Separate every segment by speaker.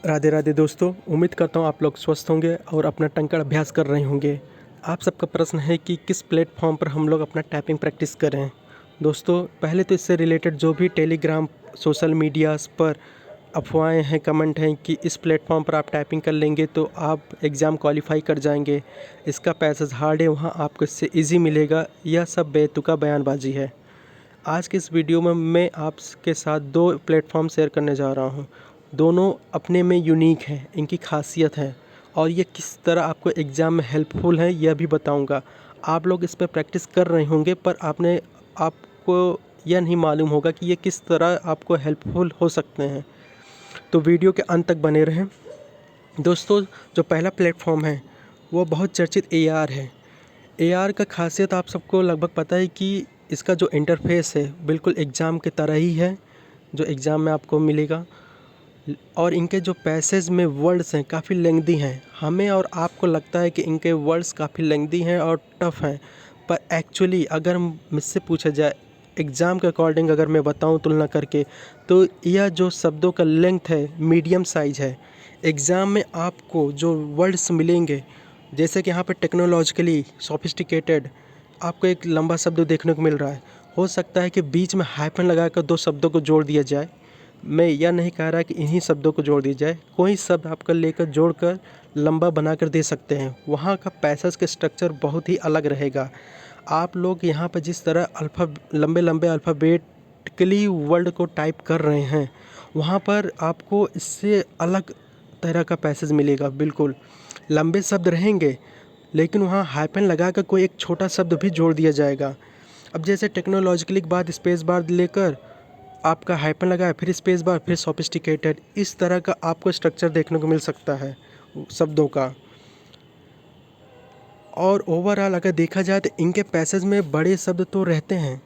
Speaker 1: राधे राधे दोस्तों, उम्मीद करता हूँ आप लोग स्वस्थ होंगे और अपना टंकण अभ्यास कर रहे होंगे। आप सबका प्रश्न है कि किस प्लेटफॉर्म पर हम लोग अपना टाइपिंग प्रैक्टिस करें। दोस्तों, पहले तो इससे रिलेटेड जो भी टेलीग्राम, सोशल मीडियाज़ पर अफवाहें हैं, कमेंट हैं कि इस प्लेटफॉर्म पर आप टाइपिंग कर लेंगे तो आप एग्ज़ाम क्वालिफाई कर जाएंगे, इसका पैसेज हार्ड है, वहाँ आपको इससे ईजी मिलेगा, यह सब बेतुका बयानबाजी है। आज के इस वीडियो में मैं आपके साथ दो प्लेटफॉर्म शेयर करने जा रहा हूँ। दोनों अपने में यूनिक हैं, इनकी खासियत है और ये किस तरह आपको एग्ज़ाम में हेल्पफुल है यह भी बताऊँगा। आप लोग इस पर प्रैक्टिस कर रहे होंगे पर आपको यह नहीं मालूम होगा कि ये किस तरह आपको हेल्पफुल हो सकते हैं। तो वीडियो के अंत तक बने रहें। दोस्तों, जो पहला प्लेटफॉर्म है वो बहुत चर्चित एआर है। एआर का खासियत आप सबको लगभग पता है कि इसका जो इंटरफेस है बिल्कुल एग्ज़ाम की तरह ही है जो एग्ज़ाम में आपको मिलेगा। और इनके जो पैसेज में वर्ड्स हैं काफ़ी लेंथी हैं। हमें और आपको लगता है कि इनके वर्ड्स काफ़ी लेंथी हैं और टफ़ हैं, पर एक्चुअली अगर मुझसे पूछा जाए एग्ज़ाम के अकॉर्डिंग अगर मैं बताऊं तुलना करके, तो यह जो शब्दों का लेंथ है मीडियम साइज़ है। एग्ज़ाम में आपको जो वर्ड्स मिलेंगे, जैसे कि यहाँ पर टेक्नोलॉजिकली सोफिस्टिकेटेड आपको एक लंबा शब्द देखने को मिल रहा है। हो सकता है कि बीच में हाइफन लगाकर दो शब्दों को जोड़ दिया जाए। मैं यह नहीं कह रहा कि इन्हीं शब्दों को जोड़ दिया जाए, कोई शब्द आपका लेकर जोड़कर लंबा बनाकर दे सकते हैं। वहाँ का पैसेज का स्ट्रक्चर बहुत ही अलग रहेगा। आप लोग यहाँ पर जिस तरह लंबे लंबे अल्फ़ाबेटिकली वर्ड को टाइप कर रहे हैं, वहाँ पर आपको इससे अलग तरह का पैसेज मिलेगा। बिल्कुल लंबे शब्द रहेंगे लेकिन वहाँ हाइफन लगाकर कोई एक छोटा शब्द भी जोड़ दिया जाएगा। अब जैसे टेक्नोलॉजिकली के बाद स्पेस बार लेकर आपका हाइफन लगाया, फिर स्पेस बार, फिर सोफिस्टिकेटेड, इस तरह का आपको स्ट्रक्चर देखने को मिल सकता है शब्दों का। और ओवरऑल अगर देखा जाए तो इनके पैसेज में बड़े शब्द तो रहते हैं,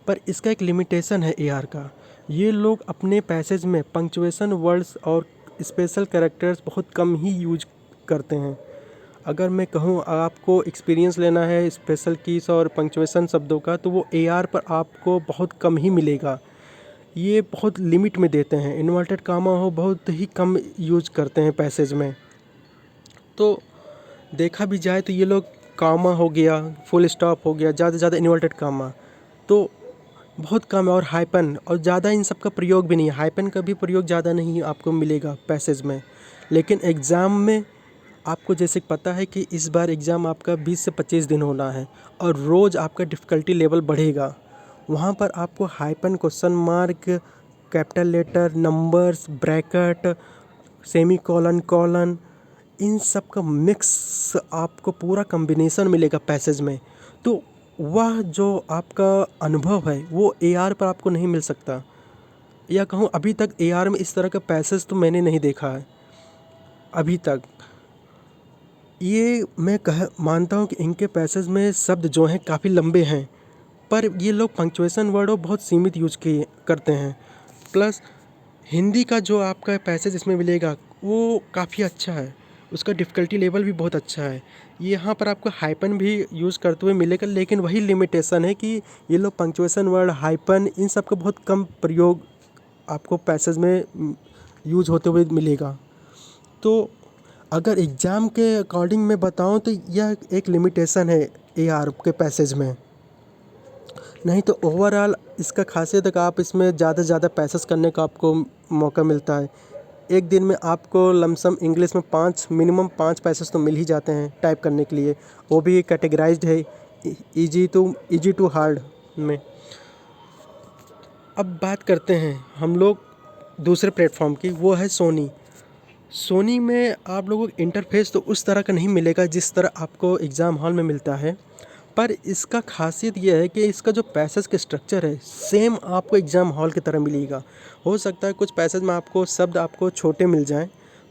Speaker 1: पर इसका एक लिमिटेशन है एआर का। ये लोग अपने पैसेज में पंक्चुएशन वर्ड्स और स्पेशल कैरेक्टर्स बहुत कम ही यूज करते हैं। अगर मैं कहूँ आपको एक्सपीरियंस लेना है स्पेशल कीज और पंक्चुएशन शब्दों का, तो वो एआर पर आपको बहुत कम ही मिलेगा। ये बहुत लिमिट में देते हैं, इन्वर्टेड कामा हो बहुत ही कम यूज करते हैं पैसेज में। तो देखा भी जाए तो ये लोग कामा हो गया, फुल स्टॉप हो गया, ज़्यादा से ज़्यादा इन्वर्टेड कामा तो बहुत कम है, और हाइपन और ज़्यादा इन सब का प्रयोग भी नहीं है। हाइपन का भी प्रयोग ज़्यादा नहीं आपको मिलेगा पैसेज में। लेकिन एग्ज़ाम में आपको जैसे पता है कि इस बार एग्ज़ाम आपका 20 से 25 दिन होना है और रोज़ आपका डिफ़िकल्टी लेवल बढ़ेगा। वहाँ पर आपको hyphen, question mark, capital letter, numbers, bracket, semi colon, colon, इन सब का मिक्स आपको पूरा कॉम्बिनेशन मिलेगा पैसेज में। तो वह जो आपका अनुभव है वो एआर पर आपको नहीं मिल सकता, या कहूँ अभी तक एआर में इस तरह का पैसेज तो मैंने नहीं देखा है अभी तक। ये मैं मानता हूँ कि इनके पैसेज में शब्द जो हैं काफ़ी लंबे हैं, पर ये लोग पंक्चुएशन वर्ड बहुत सीमित यूज किए करते हैं। प्लस हिंदी का जो आपका पैसेज इसमें मिलेगा वो काफ़ी अच्छा है, उसका डिफ़िकल्टी लेवल भी बहुत अच्छा है। यहाँ पर आपको हाइपन भी यूज़ करते हुए मिलेगा, लेकिन वही लिमिटेशन है कि ये लोग पंक्चुएशन वर्ड, हाइपन, इन सब का बहुत कम प्रयोग आपको पैसेज में यूज होते हुए मिलेगा। तो अगर एग्ज़ाम के अकॉर्डिंग मैं बताऊं तो यह एक लिमिटेशन है एआर के पैसेज में। नहीं तो ओवरऑल इसका खासियत है कि आप इसमें ज़्यादा से ज़्यादा पैसेज करने का आपको मौका मिलता है। एक दिन में आपको लमसम इंग्लिश में मिनिमम 5 पैसेज तो मिल ही जाते हैं टाइप करने के लिए, वो भी कैटेगराइज्ड है इजी टू हार्ड में। अब बात करते हैं हम लोग दूसरे प्लेटफॉर्म की, वो है सोनी। सोनी में आप लोगों को इंटरफेस तो उस तरह का नहीं मिलेगा जिस तरह आपको एग्ज़ाम हॉल में मिलता है, पर इसका खासियत यह है कि इसका जो पैसेज का स्ट्रक्चर है सेम आपको एग्ज़ाम हॉल की तरह मिलेगा। हो सकता है कुछ पैसेज में आपको शब्द आपको छोटे मिल जाएं,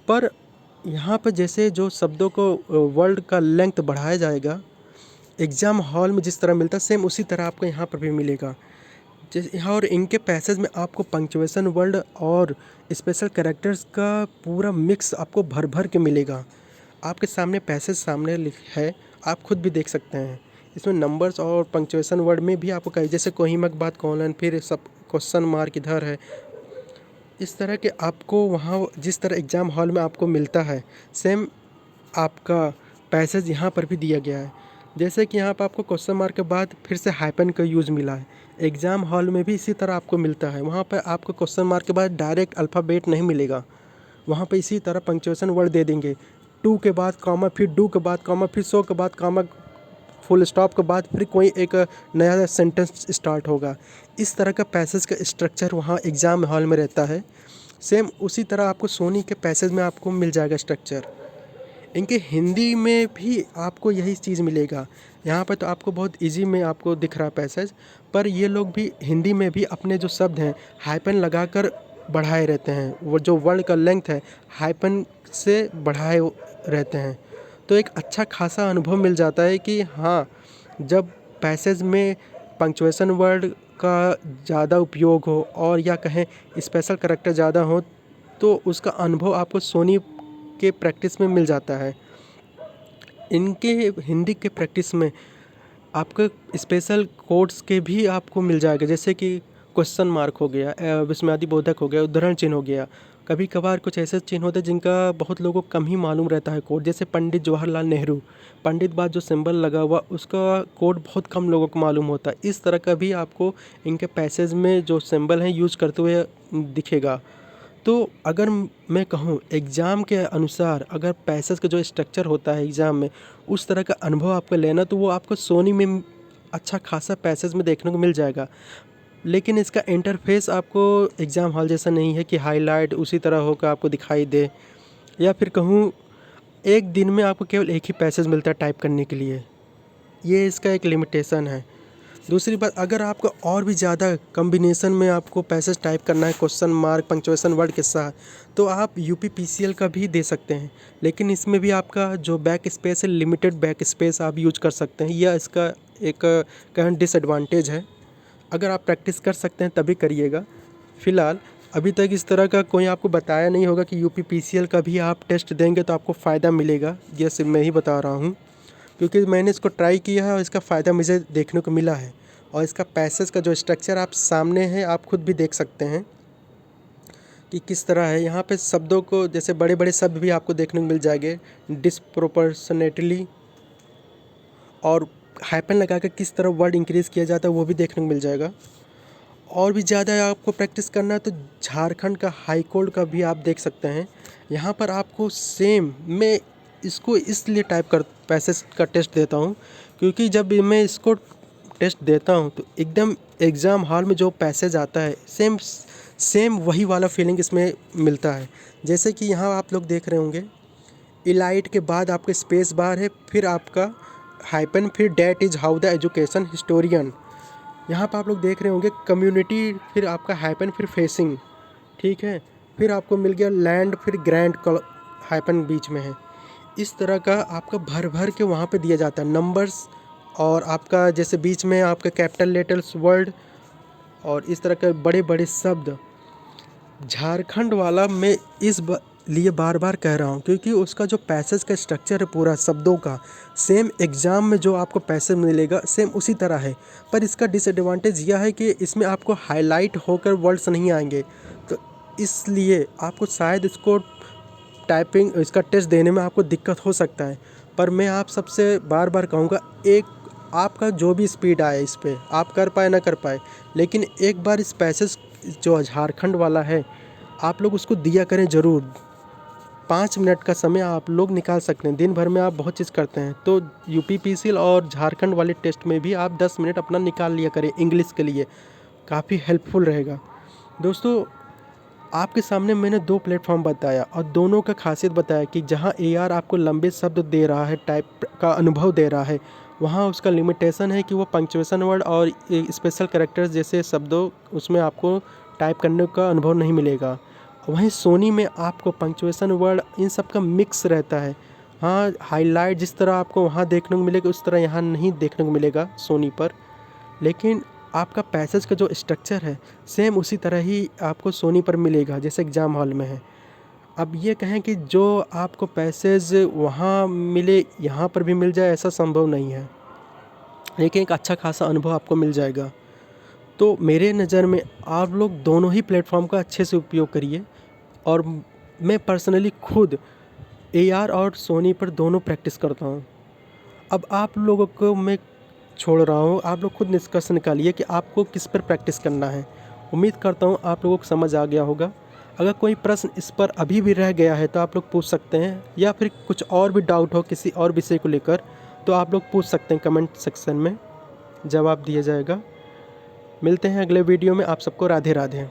Speaker 1: पर यहाँ पर जैसे जो शब्दों को वर्ड का लेंथ बढ़ाया जाएगा एग्ज़ाम हॉल में जिस तरह मिलता है, सेम उसी तरह आपको यहाँ पर भी मिलेगा। और इनके पैसेज में आपको पंक्चुएशन वर्ड और स्पेशल कैरेक्टर्स का पूरा मिक्स आपको भर भर के मिलेगा। आपके सामने पैसेज सामने है, आप खुद भी देख सकते हैं। इसमें नंबर्स और पंक्चुएशन वर्ड में भी आपको कहीं जैसे कोहिमक बाद कॉलन, फिर सब क्वेश्चन मार्क इधर है, इस तरह के आपको वहाँ जिस तरह एग्ज़ाम हॉल में आपको मिलता है, सेम आपका पैसेज यहाँ पर भी दिया गया है। जैसे कि यहाँ पर आपको क्वेश्चन मार्क के बाद फिर से हाइपन का यूज़ मिला है, एग्ज़ाम हॉल में भी इसी तरह आपको मिलता है। वहाँ पर आपको क्वेश्चन मार्क के बाद डायरेक्ट अल्फ़ाबेट नहीं मिलेगा, वहाँ पे इसी तरह पंक्चुएशन वर्ड दे देंगे। टू के बाद कॉमा, फिर डू के बाद कॉमा, फिर सो के बाद कॉमा, फुल स्टॉप के बाद फिर कोई एक नया सेंटेंस स्टार्ट होगा। इस तरह का पैसेज का स्ट्रक्चर वहाँ एग्ज़ाम हॉल में रहता है। सेम उसी तरह आपको सोनी के पैसेज में आपको मिल जाएगा स्ट्रक्चर। इनके हिंदी में भी आपको यही चीज़ मिलेगा। यहाँ पर तो आपको बहुत इजी में आपको दिख रहा है पैसेज, पर ये लोग भी हिंदी में भी अपने जो शब्द हैं हाइपन लगाकर बढ़ाए रहते हैं। वो जो वर्ड का लेंथ है हाइपन से बढ़ाए रहते हैं। तो एक अच्छा खासा अनुभव मिल जाता है कि हाँ, जब पैसेज में पंक्चुएशन वर्ड का ज़्यादा उपयोग हो और या कहें स्पेशल करैक्टर ज़्यादा हो, तो उसका अनुभव आपको सोनी के प्रैक्टिस में मिल जाता है। इनके हिंदी के प्रैक्टिस में आपको स्पेशल कोड्स के भी आपको मिल जाएगा, जैसे कि क्वेश्चन मार्क हो गया, विस्मयादि बोधक हो गया, उद्धरण चिन्ह हो गया। कभी कभार कुछ ऐसे चिन्ह होते हैं जिनका बहुत लोगों को कम ही मालूम रहता है कोड, जैसे पंडित जवाहरलाल नेहरू, पंडित बाद जो सिंबल लगा हुआ उसका कोड बहुत कम लोगों को मालूम होता है। इस तरह का भी आपको इनके पैसेज में जो सिंबल हैं यूज करते हुए दिखेगा। तो अगर मैं कहूँ एग्ज़ाम के अनुसार अगर पैसेज का जो स्ट्रक्चर होता है एग्ज़ाम में उस तरह का अनुभव आपको लेना, तो वो आपको सोनी में अच्छा खासा पैसेज में देखने को मिल जाएगा। लेकिन इसका इंटरफेस आपको एग्ज़ाम हॉल जैसा नहीं है कि हाईलाइट उसी तरह होकर आपको दिखाई दे, या फिर कहूँ एक दिन में आपको केवल एक ही पैसेज मिलता है टाइप करने के लिए। ये इसका एक लिमिटेशन है। दूसरी बात, अगर आपको और भी ज़्यादा कॉम्बिनेशन में आपको पैसेज टाइप करना है क्वेश्चन मार्क पंक्चुएशन वर्ड के साथ, तो आप यूपीपीसीएल का भी दे सकते हैं। लेकिन इसमें भी आपका जो बैक स्पेस है, लिमिटेड बैक स्पेस आप यूज कर सकते हैं। यह इसका एक कहें डिसएडवांटेज है। अगर आप प्रैक्टिस कर सकते हैं तभी करिएगा। फ़िलहाल अभी तक इस तरह का कोई आपको बताया नहीं होगा कि यूपीपीसीएल का भी आप टेस्ट देंगे तो आपको फ़ायदा मिलेगा। ये सिर्फ मैं ही बता रहा हूँ, क्योंकि मैंने इसको ट्राई किया है और इसका फ़ायदा मुझे देखने को मिला है। और इसका पैसेज का जो स्ट्रक्चर आप सामने है, आप खुद भी देख सकते हैं कि किस तरह है। यहाँ पे शब्दों को जैसे बड़े बड़े शब्द भी आपको देखने को मिल जाएंगे डिस्प्रोपोर्शनेटली, और हाइपन लगा कर किस तरह वर्ड इंक्रीज़ किया जाता है वो भी देखने को मिल जाएगा। और भी ज़्यादा आपको प्रैक्टिस करना है तो झारखंड का हाई कोर्ट का भी आप देख सकते हैं। यहाँ पर आपको सेम, मैं इसको इसलिए टाइप कर पैसेज का टेस्ट देता हूँ क्योंकि जब मैं इसको टेस्ट देता हूँ तो एकदम एग्ज़ाम हॉल में जो पैसेज आता है सेम सेम वही वाला फीलिंग इसमें मिलता है। जैसे कि यहाँ आप लोग देख रहे होंगे, इलाइट के बाद आपका स्पेस बार है, फिर आपका हाइपन, फिर that is how the education historian. यहाँ पर आप लोग देख रहे होंगे कम्युनिटी, फिर आपका हाइपन, फिर फेसिंग, ठीक है, फिर आपको मिल गया लैंड, फिर ग्रैंड हाइपन बीच में है। इस तरह का आपका भर भर के वहाँ पे दिया जाता है नंबर्स, और आपका जैसे बीच में आपका कैपिटल लेटर्स वर्ड, और इस तरह के बड़े बड़े शब्द। झारखंड वाला मैं लिए बार बार कह रहा हूँ क्योंकि उसका जो पैसेज का स्ट्रक्चर है पूरा शब्दों का, सेम एग्ज़ाम में जो आपको पैसेज मिलेगा सेम उसी तरह है। पर इसका डिसएडवांटेज यह है कि इसमें आपको हाईलाइट होकर वर्ड्स नहीं आएंगे, तो इसलिए आपको शायद इसको टाइपिंग इसका टेस्ट देने में आपको दिक्कत हो सकता है। पर मैं आप सबसे बार बार कहूँगा, एक आपका जो भी स्पीड आए इस पे आप कर पाए ना कर पाए, लेकिन एक बार इस पैसेज जो झारखंड वाला है आप लोग उसको दिया करें ज़रूर। 5 मिनट का समय आप लोग निकाल सकते हैं, दिन भर में आप बहुत चीज़ करते हैं, तो यूपीपीसीएल और झारखंड वाले टेस्ट में भी आप 10 मिनट अपना निकाल लिया करें इंग्लिश के लिए, काफ़ी हेल्पफुल रहेगा। दोस्तों, आपके सामने मैंने 2 प्लेटफॉर्म बताया और दोनों का खासियत बताया कि जहाँ एआर आपको लंबे शब्द दे रहा है, टाइप का अनुभव दे रहा है, वहाँ उसका लिमिटेशन है कि वो पंक्चुएशन वर्ड और स्पेशल कैरेक्टर्स जैसे शब्दों उसमें आपको टाइप करने का अनुभव नहीं मिलेगा। वहीं सोनी में आपको पंक्चुएशन वर्ड इन सब का मिक्स रहता है। हाँ, हाईलाइट जिस तरह आपको वहाँ देखने को मिलेगा उस तरह यहाँ नहीं देखने को मिलेगा सोनी पर, लेकिन आपका पैसेज का जो स्ट्रक्चर है सेम उसी तरह ही आपको सोनी पर मिलेगा जैसे एग्ज़ाम हॉल में है। अब ये कहें कि जो आपको पैसेज वहाँ मिले यहाँ पर भी मिल जाए ऐसा संभव नहीं है, लेकिन एक अच्छा खासा अनुभव आपको मिल जाएगा। तो मेरे नज़र में आप लोग दोनों ही प्लेटफॉर्म का अच्छे से उपयोग करिए। और मैं पर्सनली खुद AR और सोनी पर दोनों प्रैक्टिस करता हूँ। अब आप लोगों को मैं छोड़ रहा हूँ, आप लोग खुद निष्कर्ष निकालिए कि आपको किस पर प्रैक्टिस करना है। उम्मीद करता हूँ आप लोगों को समझ आ गया होगा। अगर कोई प्रश्न इस पर अभी भी रह गया है तो आप लोग पूछ सकते हैं, या फिर कुछ और भी डाउट हो किसी और विषय को लेकर तो आप लोग पूछ सकते हैं कमेंट सेक्शन में, जवाब दिया जाएगा। मिलते हैं अगले वीडियो में। आप सबको राधे राधे।